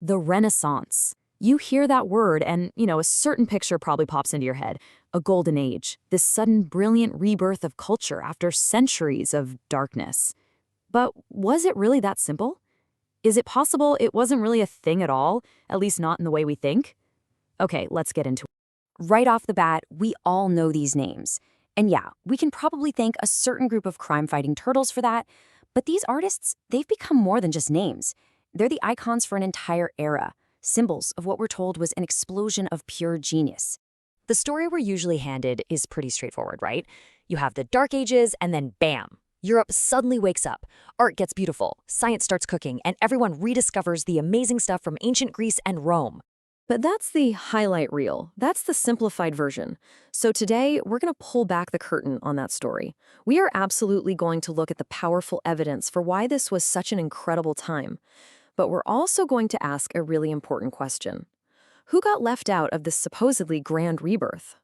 The Renaissance. You hear that word and, a certain picture probably pops into your head. A golden age, this sudden brilliant rebirth of culture after centuries of darkness. But was it really that simple? Is it possible it wasn't really a thing at all, at least not in the way we think? Okay, let's get into it. Right off the bat, we all know these names. And yeah, we can probably thank a certain group of crime-fighting turtles for that, but these artists, they've become more than just names. They're the icons for an entire era, symbols of what we're told was an explosion of pure genius. The story we're usually handed is pretty straightforward, right? You have the Dark Ages, and then bam! Europe suddenly wakes up. Art gets beautiful, science starts cooking, and everyone rediscovers the amazing stuff from ancient Greece and Rome. But that's the highlight reel. That's the simplified version. So today, we're going to pull back the curtain on that story. We are absolutely going to look at the powerful evidence for why this was such an incredible time. But we're also going to ask a really important question. Who got left out of this supposedly grand rebirth?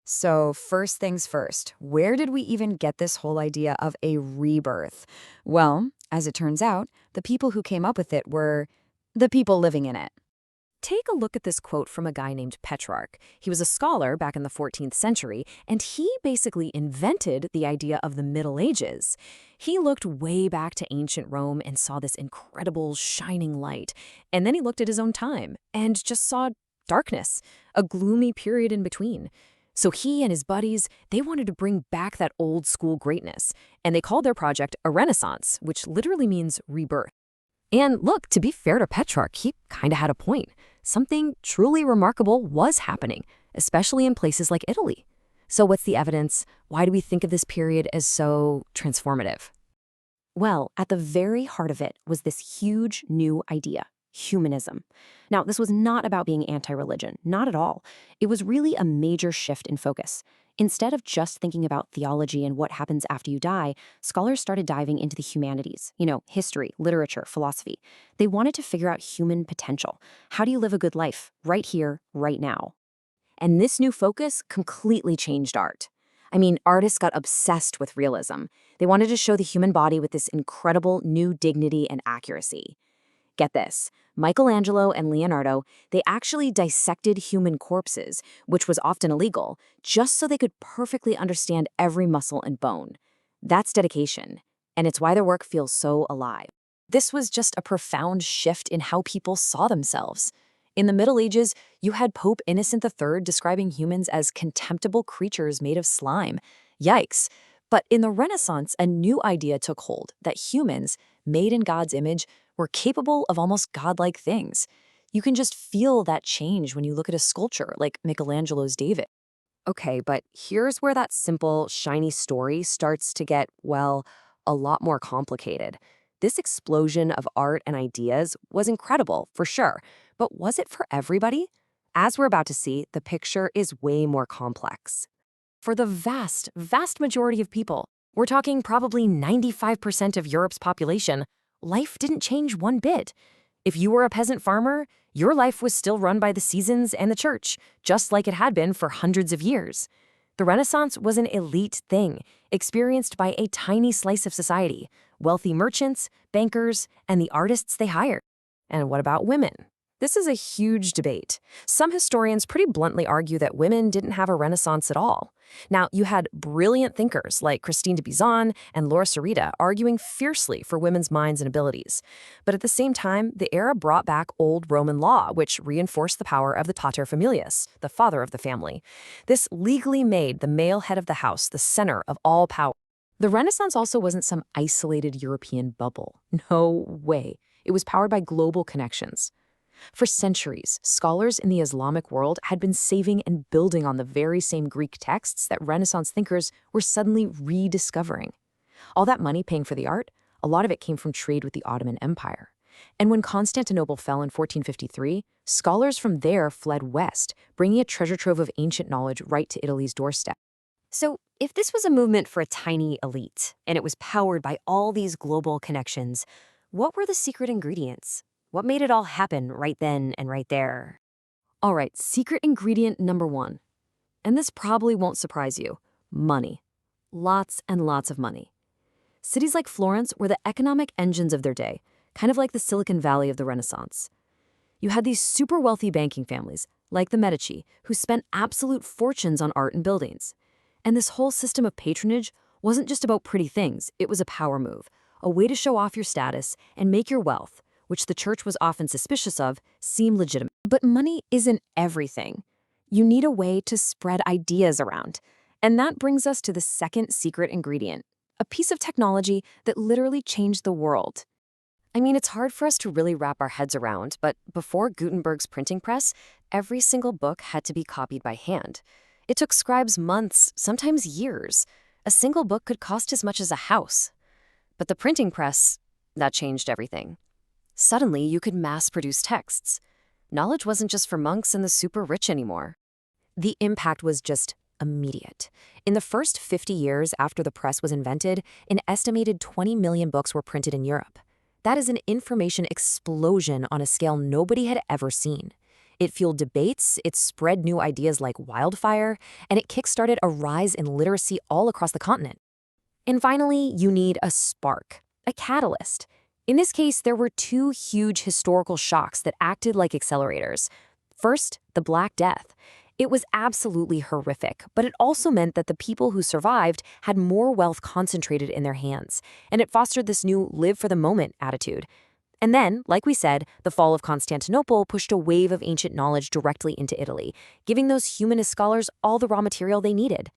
So first things first, where did we even get this whole idea of a rebirth? Well, as it turns out, the people who came up with it were the people living in it. Take a look at this quote from a guy named Petrarch. He was a scholar back in the 14th century, and he basically invented the idea of the Middle Ages. He looked way back to ancient Rome and saw this incredible shining light. And then he looked at his own time and just saw darkness, a gloomy period in between. So he and his buddies, they wanted to bring back that old school greatness, and they called their project a Renaissance, which literally means rebirth. And look, to be fair to Petrarch, he kind of had a point. Something truly remarkable was happening, especially in places like Italy. So what's the evidence? Why do we think of this period as so transformative? Well, at the very heart of it was this huge new idea, humanism. Now, this was not about being anti-religion, not at all. It was really a major shift in focus. Instead of just thinking about theology and what happens after you die, scholars started diving into the humanities, history, literature, philosophy. They wanted to figure out human potential. How do you live a good life, right here, right now? And this new focus completely changed art. I mean, artists got obsessed with realism. They wanted to show the human body with this incredible new dignity and accuracy. Get this, Michelangelo and Leonardo, they actually dissected human corpses, which was often illegal, just so they could perfectly understand every muscle and bone. That's dedication, and it's why their work feels so alive. This was just a profound shift in how people saw themselves. In the Middle Ages, you had Pope Innocent III describing humans as contemptible creatures made of slime. Yikes. But in the Renaissance, a new idea took hold, that humans, made in God's image, were capable of almost godlike things. You can just feel that change when you look at a sculpture like Michelangelo's David. Okay, but here's where that simple, shiny story starts to get, well, a lot more complicated. This explosion of art and ideas was incredible, for sure, but was it for everybody? As we're about to see, the picture is way more complex. For the vast, vast majority of people, we're talking probably 95% of Europe's population, life didn't change one bit. If you were a peasant farmer, your life was still run by the seasons and the church, just like it had been for hundreds of years. The Renaissance was an elite thing, experienced by a tiny slice of society, wealthy merchants, bankers, and the artists they hired. And what about women? This is a huge debate. Some historians pretty bluntly argue that women didn't have a Renaissance at all. Now, you had brilliant thinkers like Christine de Pizan and Laura Sarita arguing fiercely for women's minds and abilities. But at the same time, the era brought back old Roman law, which reinforced the power of the paterfamilias, the father of the family. This legally made the male head of the house the center of all power. The Renaissance also wasn't some isolated European bubble. No way. It was powered by global connections. For centuries, scholars in the Islamic world had been saving and building on the very same Greek texts that Renaissance thinkers were suddenly rediscovering. All that money paying for the art, a lot of it came from trade with the Ottoman Empire. And when Constantinople fell in 1453, scholars from there fled west, bringing a treasure trove of ancient knowledge right to Italy's doorstep. So, if this was a movement for a tiny elite, and it was powered by all these global connections, what were the secret ingredients? What made it all happen right then and right there? All right, secret ingredient number 1. And this probably won't surprise you. Money. Lots and lots of money. Cities like Florence were the economic engines of their day, kind of like the Silicon Valley of the Renaissance. You had these super wealthy banking families, like the Medici, who spent absolute fortunes on art and buildings. And this whole system of patronage wasn't just about pretty things, it was a power move, a way to show off your status and make your wealth, which the church was often suspicious of, seem legitimate. But money isn't everything. You need a way to spread ideas around. And that brings us to the second secret ingredient, a piece of technology that literally changed the world. I mean, it's hard for us to really wrap our heads around, but before Gutenberg's printing press, every single book had to be copied by hand. It took scribes months, sometimes years. A single book could cost as much as a house. But the printing press, that changed everything. Suddenly, you could mass-produce texts. Knowledge wasn't just for monks and the super rich anymore. The impact was just immediate. In the first 50 years after the press was invented, an estimated 20 million books were printed in Europe. That is an information explosion on a scale nobody had ever seen. It fueled debates, it spread new ideas like wildfire, and it kickstarted a rise in literacy all across the continent. And finally, you need a spark, a catalyst. In this case, there were two huge historical shocks that acted like accelerators. First, the Black Death. It was absolutely horrific, but it also meant that the people who survived had more wealth concentrated in their hands, and it fostered this new live-for-the-moment attitude. And then, like we said, the fall of Constantinople pushed a wave of ancient knowledge directly into Italy, giving those humanist scholars all the raw material they needed.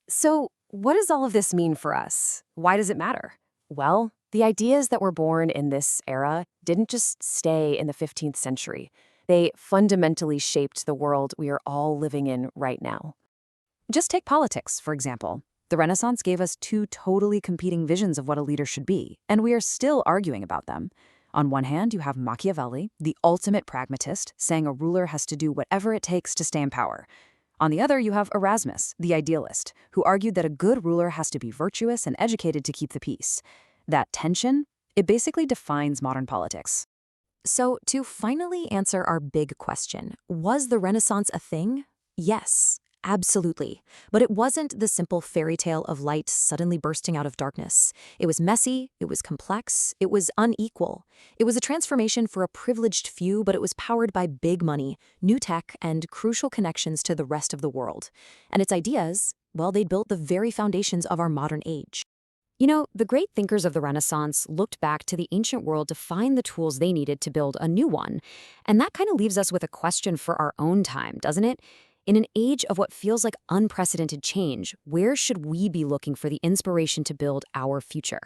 So, what does all of this mean for us? Why does it matter? Well, the ideas that were born in this era didn't just stay in the 15th century. They fundamentally shaped the world we are all living in right now. Just take politics, for example. The Renaissance gave us two totally competing visions of what a leader should be, and we are still arguing about them. On one hand, you have Machiavelli, the ultimate pragmatist, saying a ruler has to do whatever it takes to stay in power. On the other, you have Erasmus, the idealist, who argued that a good ruler has to be virtuous and educated to keep the peace. That tension, it basically defines modern politics. So, to finally answer our big question, was the Renaissance a thing? Yes, absolutely. But it wasn't the simple fairy tale of light suddenly bursting out of darkness. It was messy, it was complex, it was unequal. It was a transformation for a privileged few, but it was powered by big money, new tech, and crucial connections to the rest of the world. And its ideas, well, they built the very foundations of our modern age. You know, the great thinkers of the Renaissance looked back to the ancient world to find the tools they needed to build a new one. And that kind of leaves us with a question for our own time, doesn't it? In an age of what feels like unprecedented change, where should we be looking for the inspiration to build our future?